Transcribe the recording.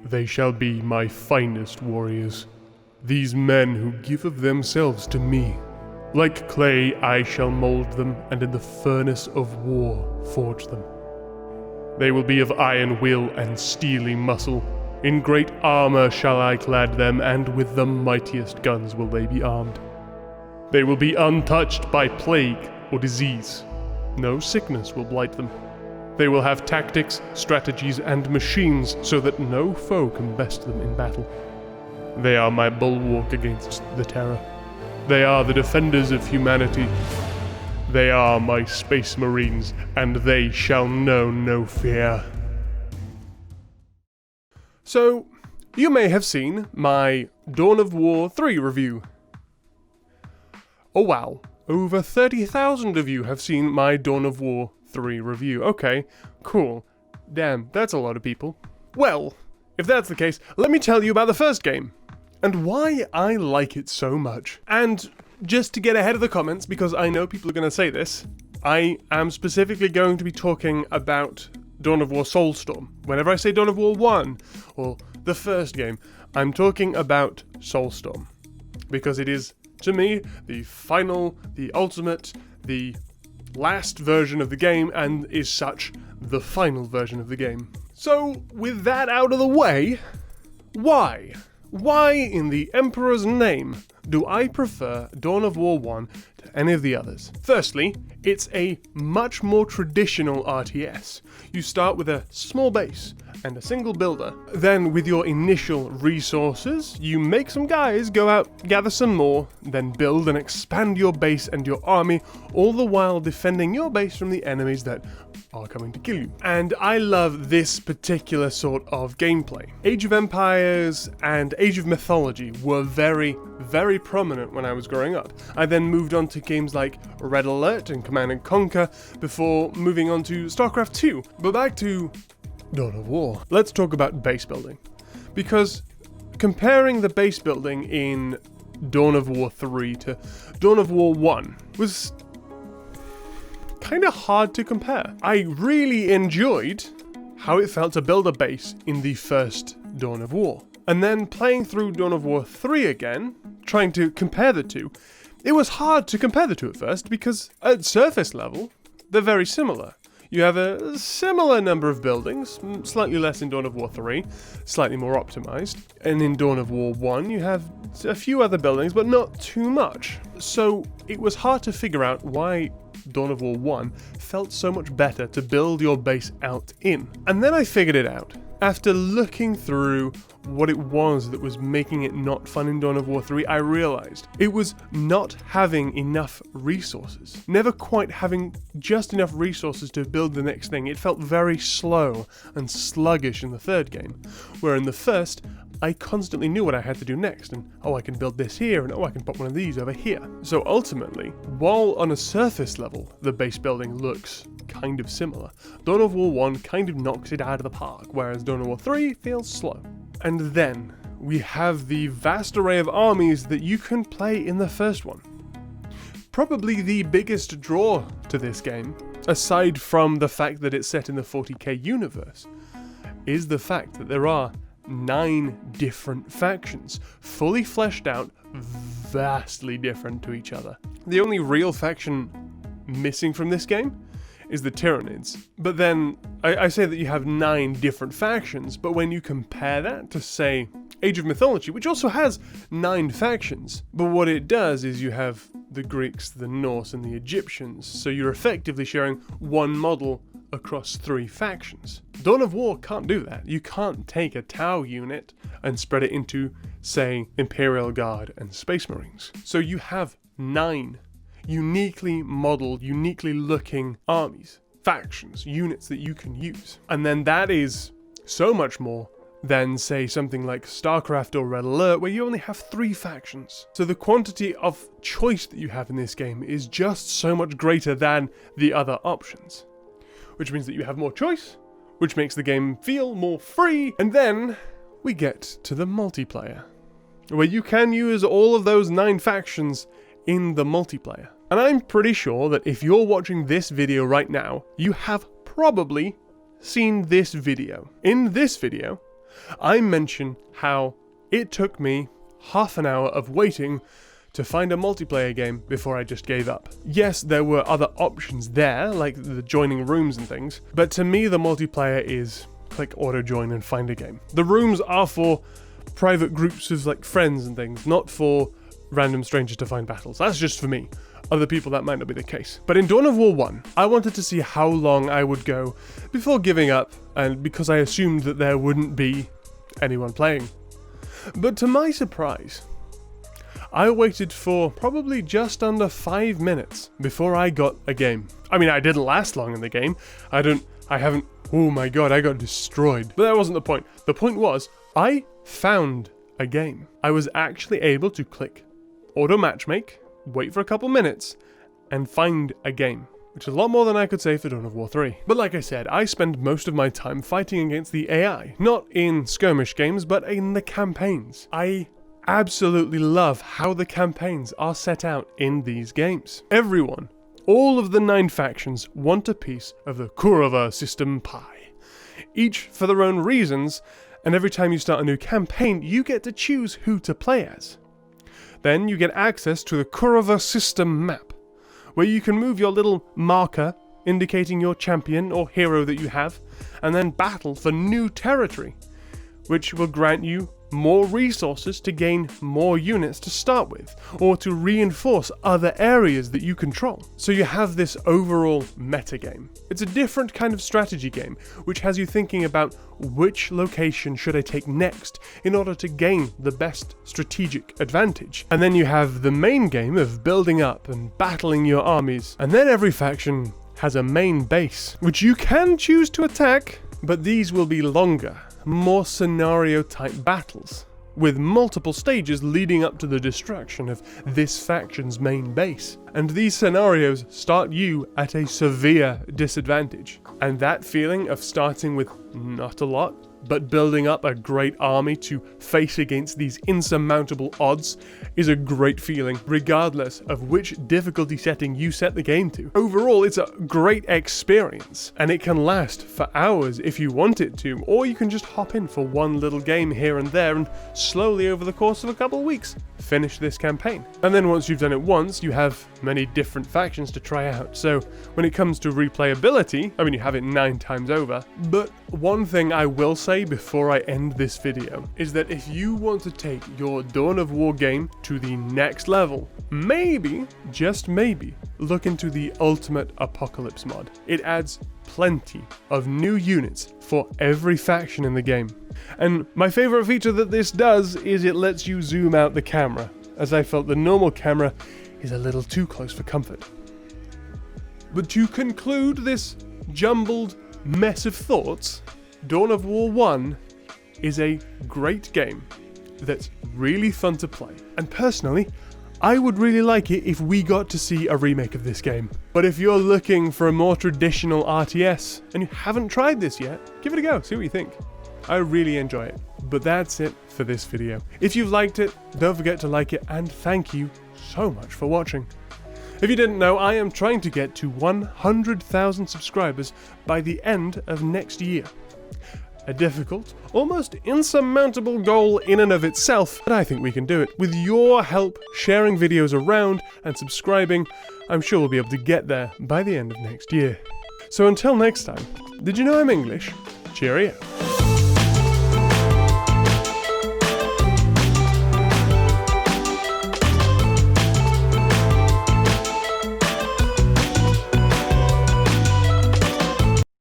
they shall be my finest warriors. These men who give of themselves to me. Like clay I shall mold them, and in the furnace of war forge them. They will be of iron will and steely muscle. In great armor shall I clad them, and with the mightiest guns will they be armed. They will be untouched by plague or disease. No sickness will blight them. They will have tactics, strategies, and machines so that no foe can best them in battle. They are my bulwark against the terror. They are the defenders of humanity. They are my space marines, and they shall know no fear. So, you may have seen my Dawn of War 3 review. Oh wow, over 30,000 of you have seen my Dawn of War 3 review. Okay, cool. Damn, that's a lot of people. Well, if that's the case, let me tell you about the first game, and why I like it so much. And just to get ahead of the comments, because I know people are going to say this, I am specifically going to be talking about Dawn of War Soulstorm. Whenever I say Dawn of War 1, or the first game, I'm talking about Soulstorm. Because it is, to me, the final, the ultimate, the last version of the game, and is such the final version of the game. So, with that out of the way, why? Why in the Emperor's name do I prefer Dawn of War 1 to any of the others? Firstly, it's a much more traditional RTS. You start with a small base and a single builder. Then with your initial resources, you make some guys go out, gather some more, then build and expand your base and your army, all the while defending your base from the enemies that are coming to kill you. And I love this particular sort of gameplay. Age of Empires and Age of Mythology were very, very prominent when I was growing up. I then moved on to games like Red Alert and Command & Conquer before moving on to StarCraft 2. But back to Dawn of War. Let's talk about base building. Because comparing the base building in Dawn of War 3 to Dawn of War 1 was kind of hard to compare. I really enjoyed how it felt to build a base in the first Dawn of War. And then playing through Dawn of War 3 again, trying to compare the two, it was hard to compare the two at first because at surface level, they're very similar. You have a similar number of buildings, slightly less in Dawn of War 3, slightly more optimized. And in Dawn of War 1, you have a few other buildings, but not too much. So it was hard to figure out why Dawn of War 1 felt so much better to build your base out in. And then I figured it out. After looking through what it was that was making it not fun in Dawn of War 3, I realized it was not having enough resources. Never quite having just enough resources to build the next thing. It felt very slow and sluggish in the third game, where in the first, I constantly knew what I had to do next, and oh, I can build this here, and oh, I can pop one of these over here. So ultimately, while on a surface level, the base building looks kind of similar, Dawn of War 1 kind of knocks it out of the park, whereas Dawn of War 3 feels slow. And then, we have the vast array of armies that you can play in the first one. Probably the biggest draw to this game, aside from the fact that it's set in the 40k universe, is the fact that there are 9 different factions, fully fleshed out, vastly different to each other. The only real faction missing from this game is the Tyranids. But then, I say that you have 9 different factions, but when you compare that to, say, Age of Mythology, which also has 9 factions, but what it does is you have the Greeks, the Norse, and the Egyptians, so you're effectively sharing one model across 3 factions. Dawn of War can't do that. You can't take a Tau unit and spread it into, say, Imperial Guard and Space Marines. So you have 9 uniquely modeled, uniquely looking armies, factions, units that you can use. And then that is so much more than, say, something like StarCraft or Red Alert, where you only have 3 factions. So the quantity of choice that you have in this game is just so much greater than the other options. Which means that you have more choice, which makes the game feel more free, and then we get to the multiplayer, where you can use all of those 9 factions in the multiplayer. And I'm pretty sure that if you're watching this video right now, you have probably seen this video. In this video, I mention how it took me half an hour of waiting to find a multiplayer game before I just gave up. Yes, there were other options there, like the joining rooms and things, but to me the multiplayer is click auto join and find a game. The rooms are for private groups of like friends and things, not for random strangers to find battles. That's just for me. Other people that might not be the case. But in Dawn of War 1, I wanted to see how long I would go before giving up, and because I assumed that there wouldn't be anyone playing. But to my surprise, I waited for probably just under 5 minutes before I got a game. I mean, I didn't last long in the game. Oh my god, I got destroyed. But that wasn't the point. The point was, I found a game. I was actually able to click auto matchmake, wait for a couple minutes, and find a game. Which is a lot more than I could say for Dawn of War 3. But like I said, I spend most of my time fighting against the AI. Not in skirmish games, but in the campaigns. I absolutely love how the campaigns are set out in these games. Everyone, all of the 9 factions, want a piece of the Kurova system pie. Each for their own reasons, and every time you start a new campaign, you get to choose who to play as. Then you get access to the Kurova system map, where you can move your little marker indicating your champion or hero that you have, and then battle for new territory, which will grant you more resources to gain more units to start with, or to reinforce other areas that you control. So you have this overall metagame. It's a different kind of strategy game, which has you thinking about which location should I take next in order to gain the best strategic advantage. And then you have the main game of building up and battling your armies, and then every faction has a main base, which you can choose to attack, but these will be longer, more scenario-type battles, with multiple stages leading up to the destruction of this faction's main base. And these scenarios start you at a severe disadvantage. And that feeling of starting with not a lot, but building up a great army to face against these insurmountable odds is a great feeling, regardless of which difficulty setting you set the game to. Overall, it's a great experience, and it can last for hours if you want it to, or you can just hop in for one little game here and there and slowly over the course of a couple of weeks finish this campaign. And then once you've done it once, you have many different factions to try out. So when it comes to replayability, I mean, you have it 9 times over. But one thing I will say before I end this video is that if you want to take your Dawn of War game to the next level, maybe, just maybe, look into the Ultimate Apocalypse mod. It adds plenty of new units for every faction in the game. And my favorite feature that this does is it lets you zoom out the camera, as I felt the normal camera is a little too close for comfort. But to conclude this jumbled mess of thoughts, Dawn of War 1 is a great game that's really fun to play. And personally, I would really like it if we got to see a remake of this game. But if you're looking for a more traditional RTS and you haven't tried this yet, give it a go, see what you think. I really enjoy it. But that's it for this video. If you've liked it, don't forget to like it, and thank you so much for watching. If you didn't know, I am trying to get to 100,000 subscribers by the end of next year. A difficult, almost insurmountable goal in and of itself, but I think we can do it. With your help, sharing videos around, and subscribing, I'm sure we'll be able to get there by the end of next year. So until next time, did you know I'm English? Cheerio.